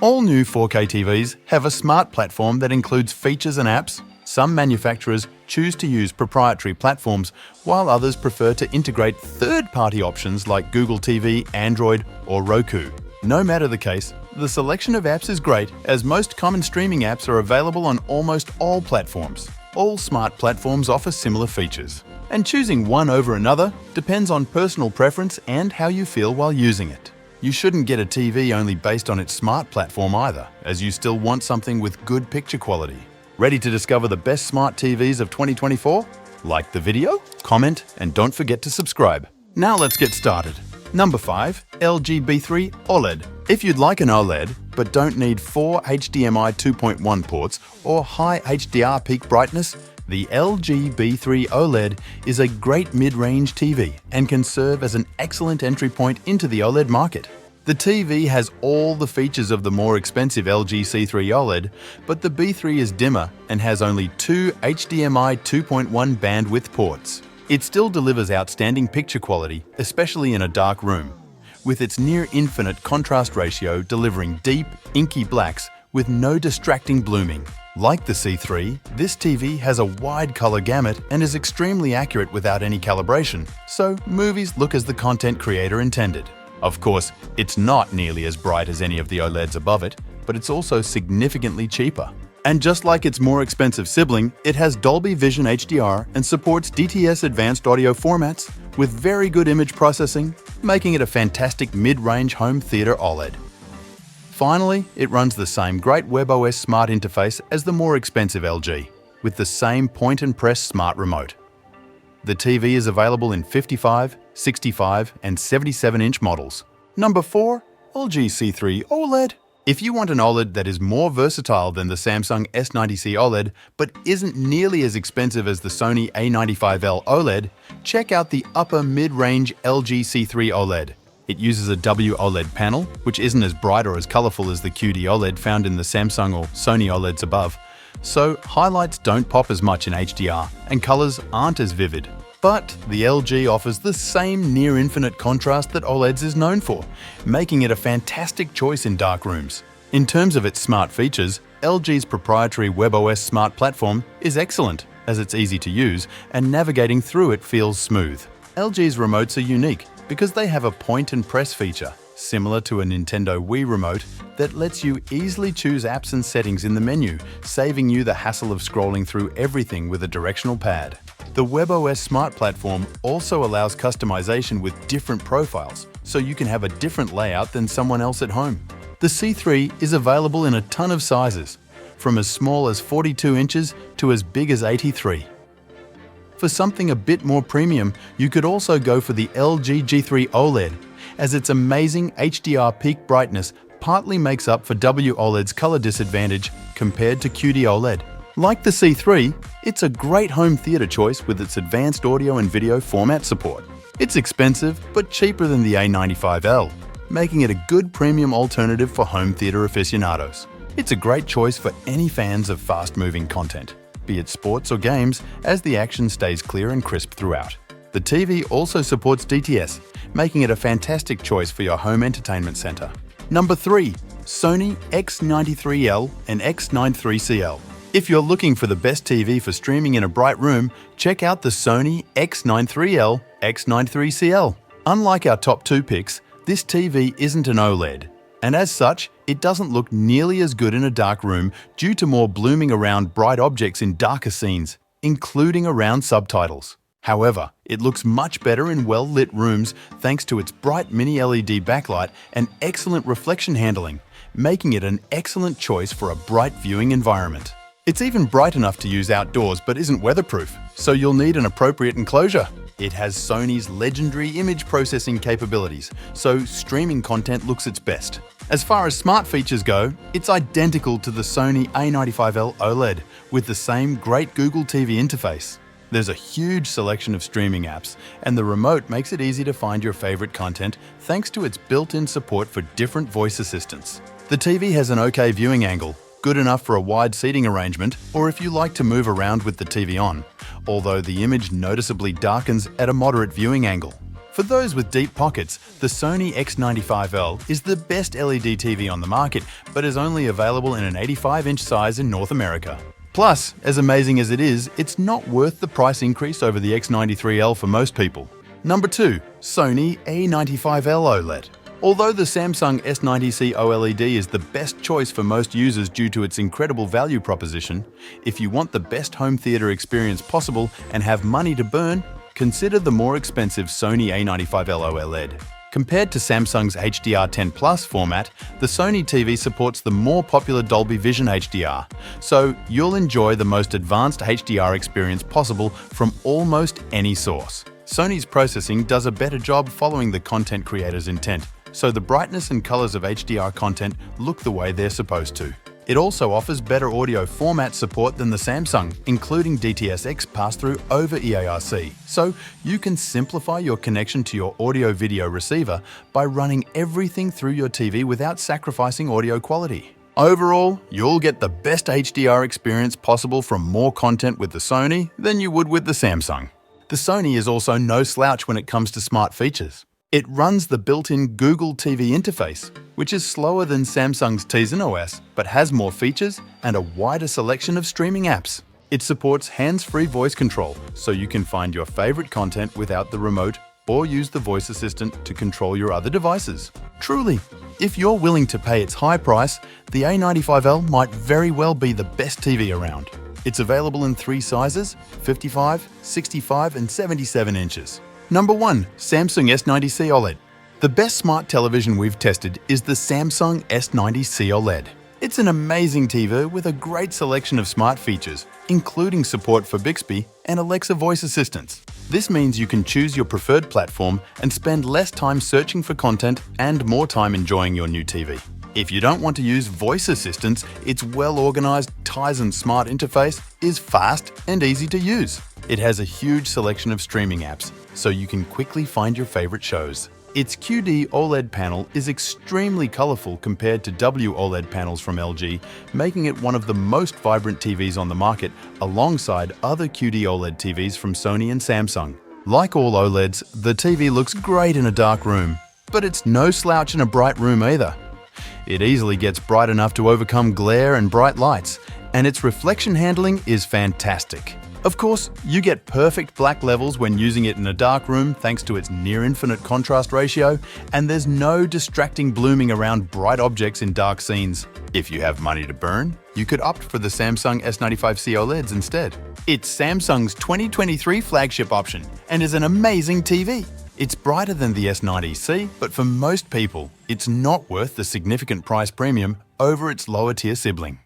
All new 4K TVs have a smart platform that includes features and apps. Some manufacturers choose to use proprietary platforms, while others prefer to integrate third-party options like Google TV, Android, or Roku. No matter the case, the selection of apps is great, as most common streaming apps are available on almost all platforms. All smart platforms offer similar features, and choosing one over another depends on personal preference and how you feel while using it. You shouldn't get a TV only based on its smart platform either, as you still want something with good picture quality. Ready to discover the best smart TVs of 2024? Like the video, comment, and don't forget to subscribe. Now let's get started. Number 5. LG B3 OLED. If you'd like an OLED, but don't need 4 HDMI 2.1 ports or high HDR peak brightness, the LG B3 OLED is a great mid-range TV and can serve as an excellent entry point into the OLED market. The TV has all the features of the more expensive LG C3 OLED, but the B3 is dimmer and has only 2 HDMI 2.1 bandwidth ports. It still delivers outstanding picture quality, especially in a dark room, with its near-infinite contrast ratio delivering deep, inky blacks with no distracting blooming. Like the C3, this TV has a wide color gamut and is extremely accurate without any calibration, so movies look as the content creator intended. Of course, it's not nearly as bright as any of the OLEDs above it, but it's also significantly cheaper. And just like its more expensive sibling, it has Dolby Vision HDR and supports DTS advanced audio formats with very good image processing, making it a fantastic mid-range home theater OLED. Finally, it runs the same great WebOS smart interface as the more expensive LG, with the same point-and-press smart remote. The TV is available in 55, 65, and 77-inch models. Number 4. LG C3 OLED. If you want an OLED that is more versatile than the Samsung S90C OLED, but isn't nearly as expensive as the Sony A95L OLED, check out the upper mid-range LG C3 OLED. It uses a WOLED panel, which isn't as bright or as colorful as the QD OLED found in the Samsung or Sony OLEDs above, so highlights don't pop as much in HDR and colors aren't as vivid. But the LG offers the same near-infinite contrast that OLEDs is known for, making it a fantastic choice in dark rooms. In terms of its smart features, LG's proprietary WebOS smart platform is excellent, as it's easy to use and navigating through it feels smooth. LG's remotes are unique because they have a point-and-press feature, similar to a Nintendo Wii remote, that lets you easily choose apps and settings in the menu, saving you the hassle of scrolling through everything with a directional pad. The WebOS Smart Platform also allows customization with different profiles, so you can have a different layout than someone else at home. The C3 is available in a ton of sizes, from as small as 42 inches to as big as 83. For something a bit more premium, you could also go for the LG G3 OLED, as its amazing HDR peak brightness partly makes up for WOLED's color disadvantage compared to QD OLED. Like the C3, it's a great home theater choice with its advanced audio and video format support. It's expensive, but cheaper than the A95L, making it a good premium alternative for home theater aficionados. It's a great choice for any fans of fast-moving content, be it sports or games, as the action stays clear and crisp throughout. The TV also supports DTS, making it a fantastic choice for your home entertainment center. Number 3. Sony X93L and X93CL. If you're looking for the best TV for streaming in a bright room, check out the Sony X93L, X93CL. Unlike our top 2 picks, this TV isn't an OLED, and as such, it doesn't look nearly as good in a dark room due to more blooming around bright objects in darker scenes, including around subtitles. However, it looks much better in well-lit rooms thanks to its bright mini LED backlight and excellent reflection handling, making it an excellent choice for a bright viewing environment. It's even bright enough to use outdoors but isn't weatherproof, so you'll need an appropriate enclosure. It has Sony's legendary image processing capabilities, so streaming content looks its best. As far as smart features go, it's identical to the Sony A95L OLED, with the same great Google TV interface. There's a huge selection of streaming apps, and the remote makes it easy to find your favorite content thanks to its built-in support for different voice assistants. The TV has an okay viewing angle, good enough for a wide seating arrangement or if you like to move around with the TV on, although the image noticeably darkens at a moderate viewing angle. For For those with deep pockets, the Sony X95L is the best LED TV on the market, but is only available in an 85-inch size in North America. Plus, as amazing as it is, it's not worth the price increase over the X93L for most people. Number 2. Sony A95L OLED. Although the Samsung S90C OLED is the best choice for most users due to its incredible value proposition, if you want the best home theater experience possible and have money to burn, consider the more expensive Sony A95L OLED. Compared to Samsung's HDR10 Plus format, the Sony TV supports the more popular Dolby Vision HDR, so you'll enjoy the most advanced HDR experience possible from almost any source. Sony's processing does a better job following the content creator's intent, so the brightness and colors of HDR content look the way they're supposed to. It also offers better audio format support than the Samsung, including DTS:X pass-through over EARC, so you can simplify your connection to your audio-video receiver by running everything through your TV without sacrificing audio quality. Overall, you'll get the best HDR experience possible from more content with the Sony than you would with the Samsung. The Sony is also no slouch when it comes to smart features. It runs the built-in Google TV interface, which is slower than Samsung's Tizen OS, but has more features and a wider selection of streaming apps. It supports hands-free voice control, so you can find your favorite content without the remote or use the voice assistant to control your other devices. Truly, if you're willing to pay its high price, the A95L might very well be the best TV around. It's available in 3 sizes: 55, 65 and 77 inches. Number 1. Samsung S90C OLED. The best smart television we've tested is the Samsung S90C OLED. It's an amazing TV with a great selection of smart features, including support for Bixby and Alexa voice assistants. This means you can choose your preferred platform and spend less time searching for content and more time enjoying your new TV. If you don't want to use voice assistants, its well-organized Tizen smart interface is fast and easy to use. It has a huge selection of streaming apps, so you can quickly find your favorite shows. Its QD OLED panel is extremely colorful compared to WOLED panels from LG, making it one of the most vibrant TVs on the market, alongside other QD OLED TVs from Sony and Samsung. Like all OLEDs, the TV looks great in a dark room, but it's no slouch in a bright room either. It easily gets bright enough to overcome glare and bright lights, and its reflection handling is fantastic. Of course, you get perfect black levels when using it in a dark room thanks to its near-infinite contrast ratio, and there's no distracting blooming around bright objects in dark scenes. If you have money to burn, you could opt for the Samsung S95C OLEDs instead. It's Samsung's 2023 flagship option and is an amazing TV. It's brighter than the S90C, but for most people, it's not worth the significant price premium over its lower-tier sibling.